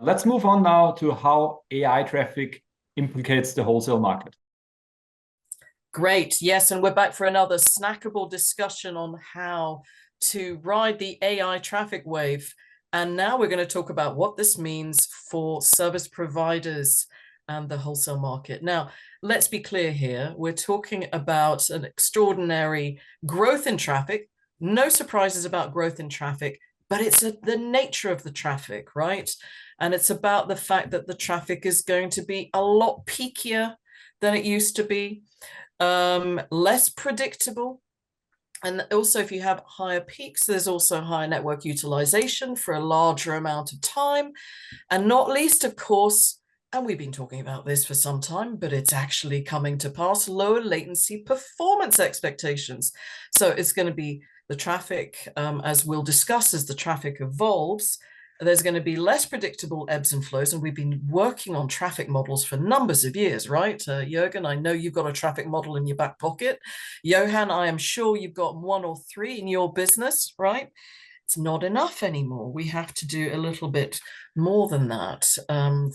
Let's move on now to how AI traffic implicates the wholesale market. Great. Yes, and we're back for another snackable discussion on how to ride the AI traffic wave. And now we're going to talk about what this means for service providers and the wholesale market. Now, let's be clear here. We're talking about an extraordinary growth in traffic. No surprises about growth in traffic, but it's the nature of the traffic, right? And it's about the fact that the traffic is going to be a lot peakier than it used to be, less predictable. And also, if you have higher peaks, there's also higher network utilization for a larger amount of time. And not least, of course, and we've been talking about this for some time, but it's actually coming to pass, lower latency performance expectations. So it's going to be the traffic, as we'll discuss as the traffic evolves, there's going to be less predictable ebbs and flows. And we've been working on traffic models for numbers of years, right? Jürgen, I know you've got a traffic model in your back pocket. Johan, I am sure you've got 1 or 3 in your business, right? It's not enough anymore. We have to do a little bit more than that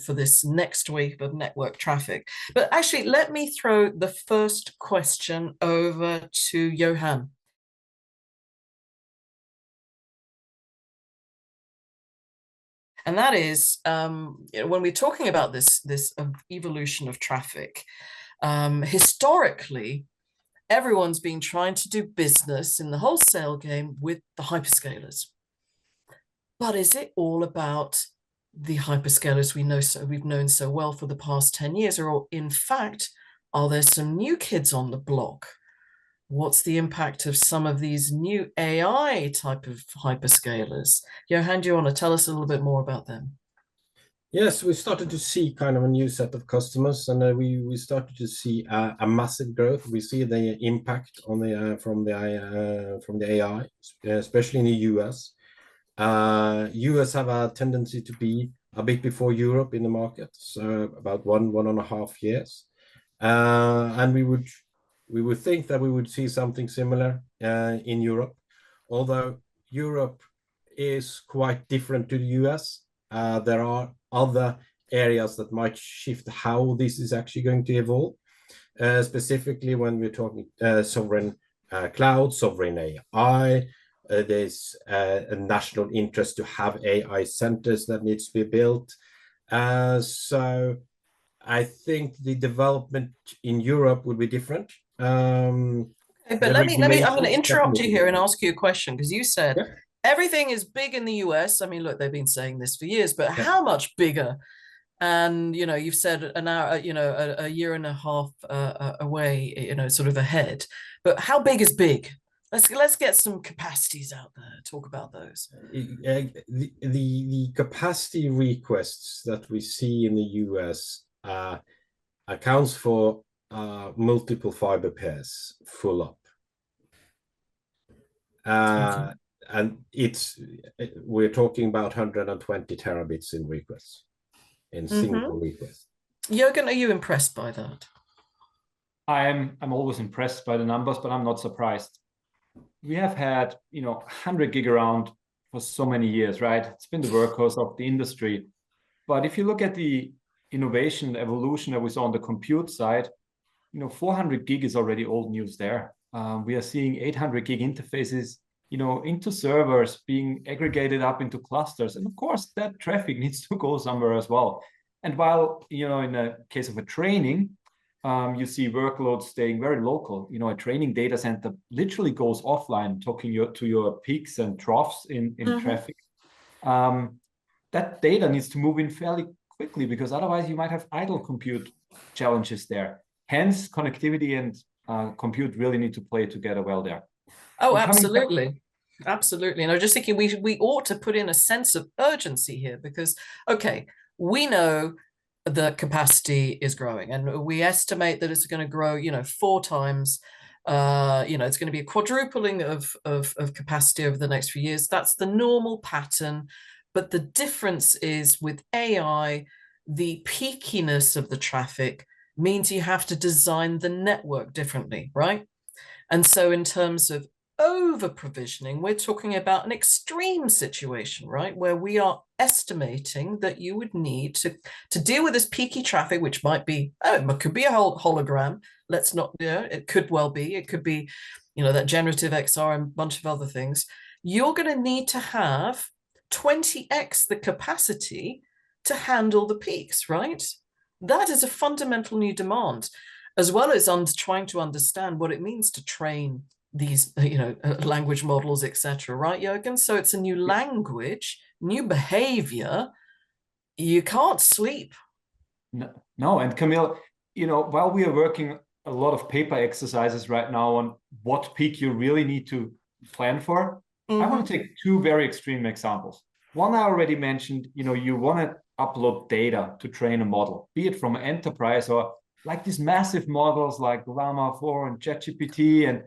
for this next wave of network traffic. But actually, let me throw the first question over to Johan. And that is, when we're talking about this evolution of traffic, historically, everyone's been trying to do business in the wholesale game with the hyperscalers. But is it all about the hyperscalers we've known so well for the past 10 years? Or in fact, are there some new kids on the block? What's the impact of some of these new AI type of hyperscalers? Johan, do you want to tell us a little bit more about them? Yes, we started to see kind of a new set of customers, and we started to see a massive growth. We see the impact on the from the AI, especially in the US. US have a tendency to be a bit before Europe in the market, so about 1.5 years, and we would think that we would see something similar in Europe, although Europe is quite different to the US. There are other areas that might shift how this is actually going to evolve, specifically when we're talking sovereign cloud, sovereign AI. There's a national interest to have AI centers that needs to be built. So I think the development in Europe would be different. But I'm going to interrupt you here and ask you a question, because you said everything is big in the US. I mean, look, they've been saying this for years, but how much bigger? And, you've said an hour, a year and a half away, sort of ahead. But how big is big? Let's get some capacities out there. Talk about those. The capacity requests that we see in the US accounts for multiple fiber pairs full up. And we're talking about 120 terabits in requests, in single requests. Jürgen, are you impressed by that? I'm always impressed by the numbers, but I'm not surprised. We have had 100 gig around for so many years, right? It's been the workhorse of the industry. But if you look at the innovation evolution that we saw on the compute side, 400 gig is already old news there. We are seeing 800 gig interfaces into servers being aggregated up into clusters. And of course, that traffic needs to go somewhere as well. And while, in the case of a training, you see workloads staying very local. A training data center literally goes offline, talking to your peaks and troughs in traffic. That data needs to move in fairly quickly, because otherwise you might have idle compute challenges there. Hence, connectivity and compute really need to play together well there. Oh, absolutely. Absolutely. And I was just thinking we ought to put in a sense of urgency here, because, okay, we know the capacity is growing, and we estimate that it's going to grow, 4 times. It's going to be a quadrupling of capacity over the next few years. That's the normal pattern. But the difference is with AI, the peakiness of the traffic means you have to design the network differently, right? And so in terms of over provisioning. We're talking about an extreme situation, right? Where we are estimating that you would need to deal with this peaky traffic, which might be, it could be a whole hologram. Let's not, it could well be, it could be, that generative XR and a bunch of other things. You're going to need to have 20x the capacity to handle the peaks, right? That is a fundamental new demand, as well as trying to understand what it means to train these, language models, etc. Right, Jürgen? So it's a new language, new behavior. You can't sleep. No, and Camille, while we are working a lot of paper exercises right now on what peak you really need to plan for, I want to take two very extreme examples. One I already mentioned, you want to upload data to train a model, be it from enterprise or like these massive models like Llama 4 and ChatGPT, and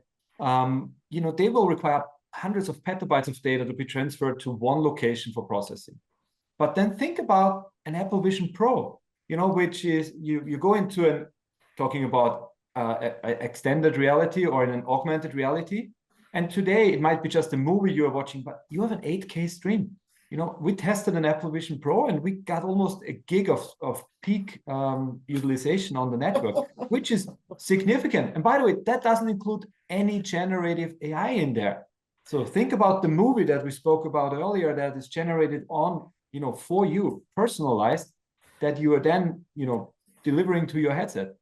they will require hundreds of petabytes of data to be transferred to one location for processing. But then think about an Apple Vision Pro, which is you go into talking about extended reality or in an augmented reality. And today it might be just a movie you are watching, but you have an 8K stream. We tested an Apple Vision Pro and we got almost a gig of peak utilization on the network, which is significant. And by the way, that doesn't include any generative AI in there. So think about the movie that we spoke about earlier that is generated on, for you, personalized, that you are then, delivering to your headset.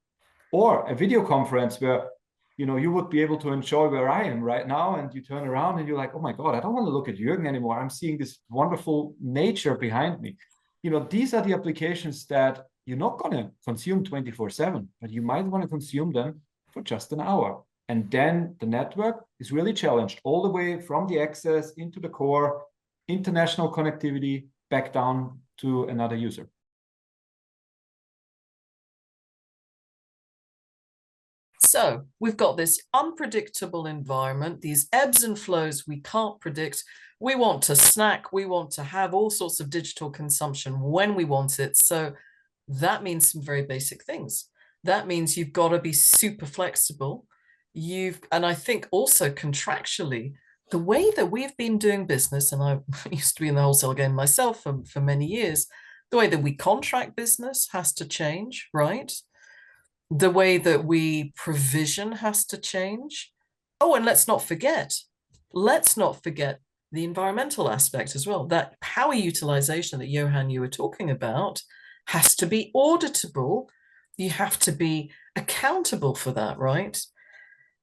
Or a video conference where, you would be able to enjoy where I am right now, and you turn around and you're like, oh my God, I don't want to look at Jürgen anymore. I'm seeing this wonderful nature behind me. These are the applications that you're not going to consume 24/7, but you might want to consume them for just an hour. And then the network is really challenged all the way from the access into the core, international connectivity, back down to another user. So we've got this unpredictable environment, these ebbs and flows we can't predict. We want to snack, we want to have all sorts of digital consumption when we want it. So that means some very basic things. That means you've got to be super flexible. And I think also contractually, the way that we've been doing business, and I used to be in the wholesale game myself for many years, the way that we contract business has to change, right? The way that we provision has to change. Oh, and let's not forget the environmental aspect as well. That power utilization that Johan, you were talking about, has to be auditable. You have to be accountable for that, right?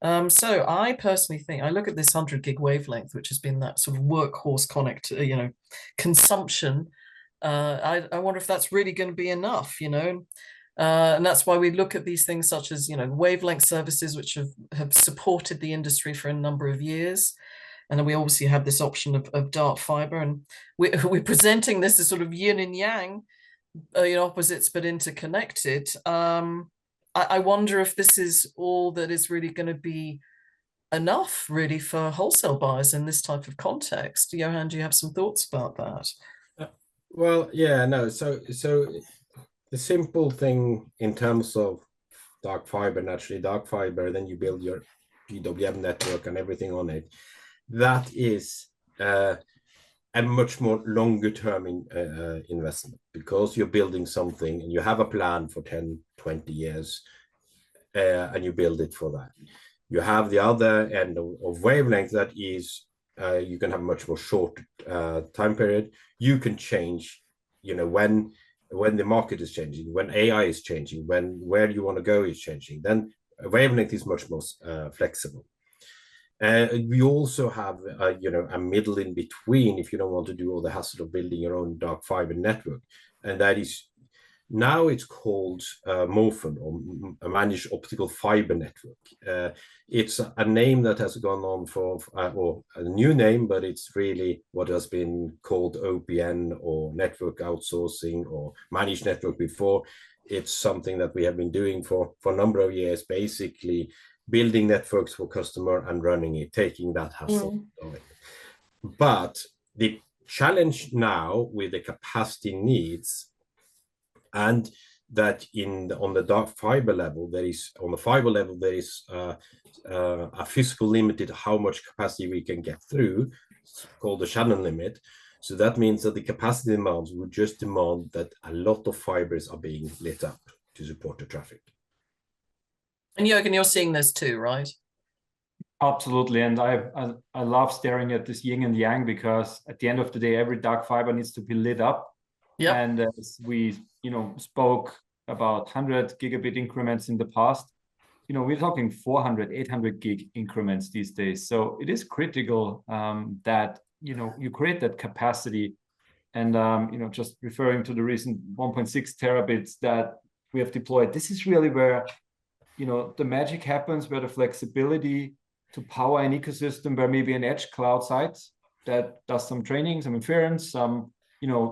So I personally think, I look at this 100 gig wavelength, which has been that sort of workhorse consumption. I wonder if that's really going to be enough, and that's why we look at these things such as, wavelength services, which have supported the industry for a number of years. And then we obviously have this option of dark fiber, and we're presenting this as sort of yin and yang, opposites but interconnected. I wonder if this is all that is really going to be enough really for wholesale buyers in this type of context. Johan, do you have some thoughts about that? Well, yeah, no. So the simple thing in terms of dark fiber, naturally dark fiber, then you build your PWM network and everything on it. That is a much more longer term investment, because you're building something and you have a plan for 10, 20 years, and you build it for that. You have the other end of wavelength that is, you can have a much more short time period. You can change, when the market is changing, when AI is changing, where you want to go is changing, then a wavelength is much more flexible. We also have, a middle in between if you don't want to do all the hassle of building your own dark fiber network. And that is, now it's called MOFN, or a Managed Optical Fiber Network. It's a name that has gone on for, or a new name, but it's really what has been called OPN, or network outsourcing, or managed network before. It's something that we have been doing for a number of years, basically building networks for customer and running it, taking that hassle away. But the challenge now with the capacity needs and that on the dark fiber level, there is a physical limit to how much capacity we can get through. It's called the Shannon limit. So that means that the capacity demands would just demand that a lot of fibers are being lit up to support the traffic. And Jürgen, you're seeing this too, right? Absolutely, and I love staring at this yin and yang, because at the end of the day, every dark fiber needs to be lit up. Yep. And as we spoke about 100 gigabit increments in the past, we're talking 400, 800 gig increments these days. So it is critical that you create that capacity. And just referring to the recent 1.6 terabits that we have deployed, this is really where the magic happens, where the flexibility to power an ecosystem, where maybe an edge cloud site that does some training, some inference, some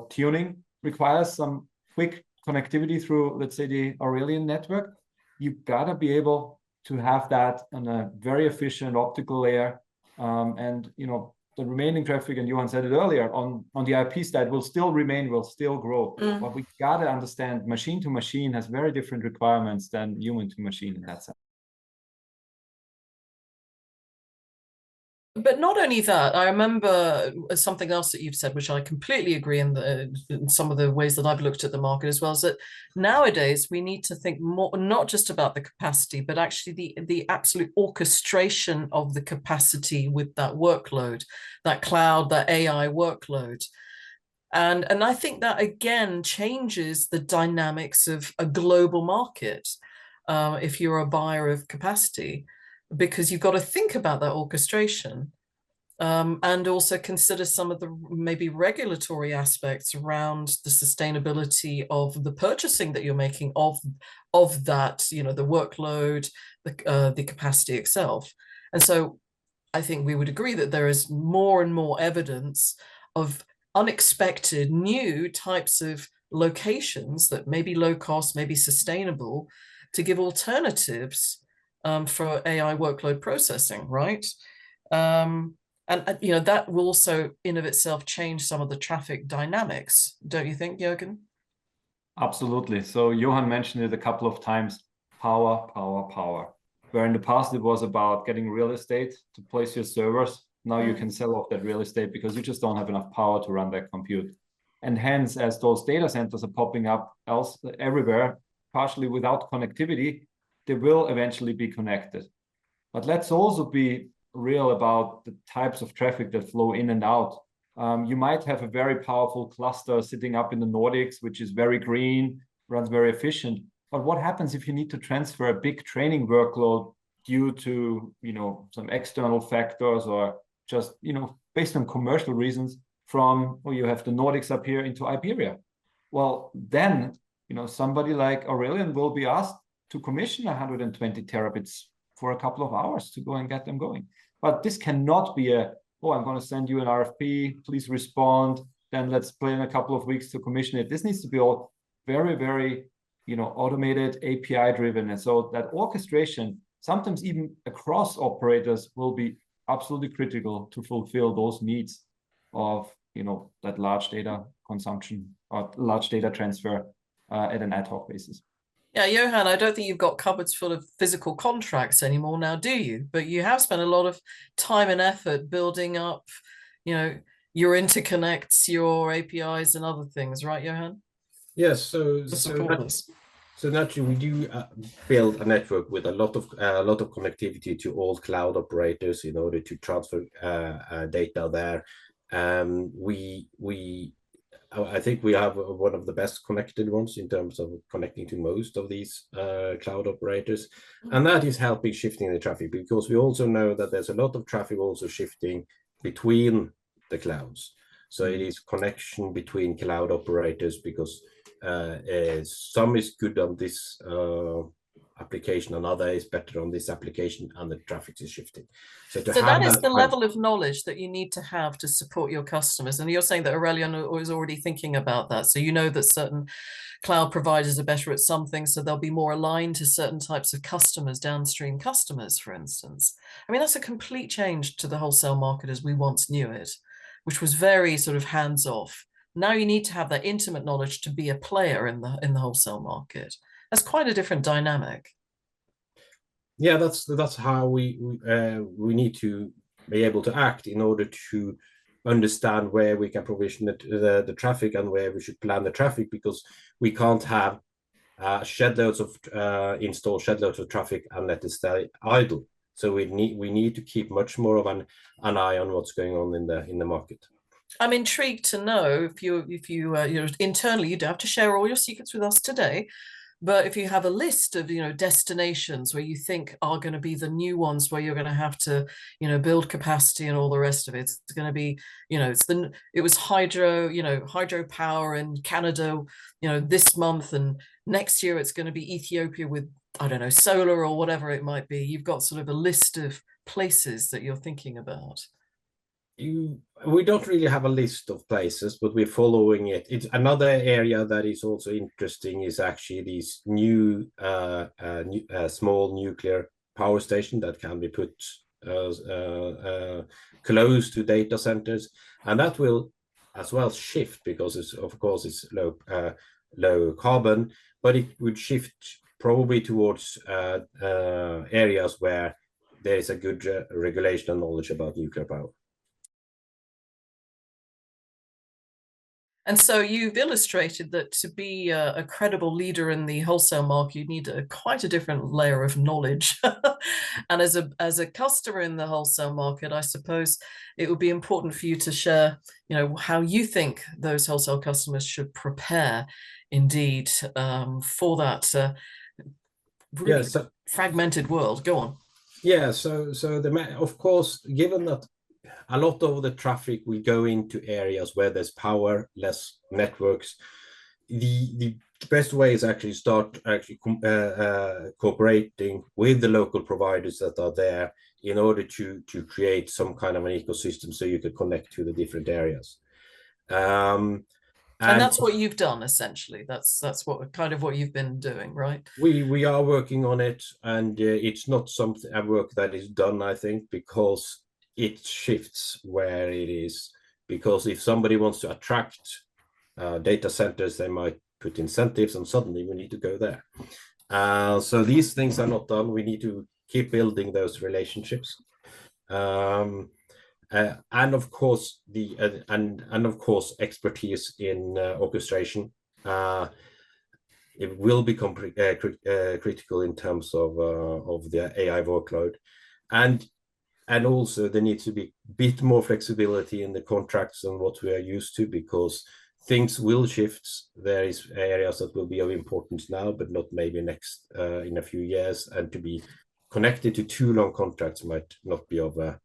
tuning, requires some quick connectivity through, let's say, the Aurelion network. You've got to be able to have that on a very efficient optical layer, and the remaining traffic, and Johan said it earlier, on the IP side will still remain, will still grow. But we got to understand machine to machine has very different requirements than human to machine in that sense. But not only that, I remember something else that you've said, which I completely agree in some of the ways that I've looked at the market as well, is that nowadays we need to think more, not just about the capacity, but actually the absolute orchestration of the capacity with that workload, that cloud, that AI workload. And I think that, again, changes the dynamics of a global market if you're a buyer of capacity, because you've got to think about that orchestration and also consider some of the maybe regulatory aspects around the sustainability of the purchasing that you're making of that, the workload, the capacity itself. And so I think we would agree that there is more and more evidence of unexpected new types of locations that may be low cost, may be sustainable, to give alternatives for AI workload processing, right? And that will also in of itself change some of the traffic dynamics, don't you think, Jürgen? Absolutely. So Johan mentioned it a couple of times, power, power, power. Where in the past it was about getting real estate to place your servers. Now you can sell off that real estate because you just don't have enough power to run that compute. And hence, as those data centers are popping up everywhere, partially without connectivity, they will eventually be connected. But let's also be real about the types of traffic that flow in and out. You might have a very powerful cluster sitting up in the Nordics, which is very green, runs very efficient. But what happens if you need to transfer a big training workload due to some external factors, or just based on commercial reasons, from you have the Nordics up here into Iberia? Well, then somebody like Aurelion will be asked to commission 120 terabits for a couple of hours to go and get them going. But this cannot be I'm going to send you an RFP, please respond, then let's plan a couple of weeks to commission it. This needs to be all very, very automated, API driven. And so that orchestration, sometimes even across operators, will be absolutely critical to fulfill those needs of that large data consumption or large data transfer at an ad hoc basis. Yeah, Johan, I don't think you've got cupboards full of physical contracts anymore now, do you? But you have spent a lot of time and effort building up, your interconnects, your APIs and other things, right, Johan? Yes, so naturally we do build a network with a lot of connectivity to all cloud operators in order to transfer data there. I think we have one of the best connected ones in terms of connecting to most of these cloud operators. And that is helping shifting the traffic, because we also know that there's a lot of traffic also shifting between the clouds. So it is connection between cloud operators, because some is good on this application, another is better on this application, and the traffic is shifting. So that is the level of knowledge that you need to have to support your customers. And you're saying that Aurelion is already thinking about that. So that certain cloud providers are better at some things, so they'll be more aligned to certain types of customers, downstream customers, for instance. I mean, that's a complete change to the wholesale market as we once knew it, which was very sort of hands-off. Now you need to have that intimate knowledge to be a player in the wholesale market. That's quite a different dynamic. Yeah, that's how we need to be able to act in order to understand where we can provision the traffic and where we should plan the traffic, because we can't have shed loads of install shed loads of traffic and let it stay idle. So we need to keep much more of an eye on what's going on in the market. I'm intrigued to know if you internally, you don't have to share all your secrets with us today, but if you have a list of destinations where you think are going to be the new ones where you're going to have to build capacity and all the rest of it. It's going to be it was hydropower in Canada this month, and next year it's going to be Ethiopia with, I don't know, solar or whatever it might be. You've got sort of a list of places that you're thinking about. We don't really have a list of places, but we're following it. It's another area that is also interesting is actually these new small nuclear power station that can be put close to data centers, and that will as well shift, because it's low carbon, but it would shift probably towards areas where there is a good regulation and knowledge about nuclear power. And so you've illustrated that to be a credible leader in the wholesale market, you need quite a different layer of knowledge. And as a customer in the wholesale market, I suppose it would be important for you to share, how you think those wholesale customers should prepare, indeed, for that really fragmented world. Go on. Yeah. So of course, given that a lot of the traffic will go into areas where there's power, less networks, the best way is actually start cooperating with the local providers that are there in order to create some kind of an ecosystem so you can connect to the different areas. And that's what you've done, essentially. That's what you've been doing, right? We are working on it, and it's not a work that is done, I think, because it shifts where it is. Because if somebody wants to attract data centers, they might put incentives, and suddenly we need to go there. So these things are not done. We need to keep building those relationships, and of course expertise in orchestration. It will become critical in terms of the AI workload, and also there needs to be a bit more flexibility in the contracts than what we are used to, because things will shift. There is areas that will be of importance now, but not maybe next in a few years, and to be connected to too long contracts might not be of a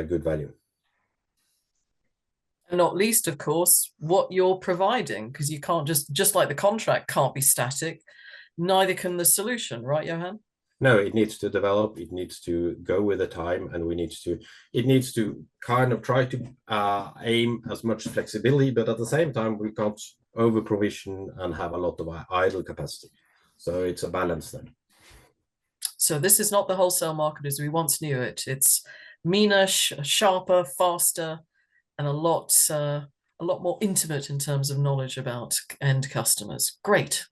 good value. And not least, of course, what you're providing, because you can't just like the contract can't be static, neither can the solution, right, Johan? No, it needs to develop, it needs to go with the time, and it needs to kind of try to aim as much flexibility, but at the same time, we can't over provision and have a lot of idle capacity. So it's a balance then. So this is not the wholesale market as we once knew it. It's meaner, sharper, faster, and a lot more intimate in terms of knowledge about end customers. Great.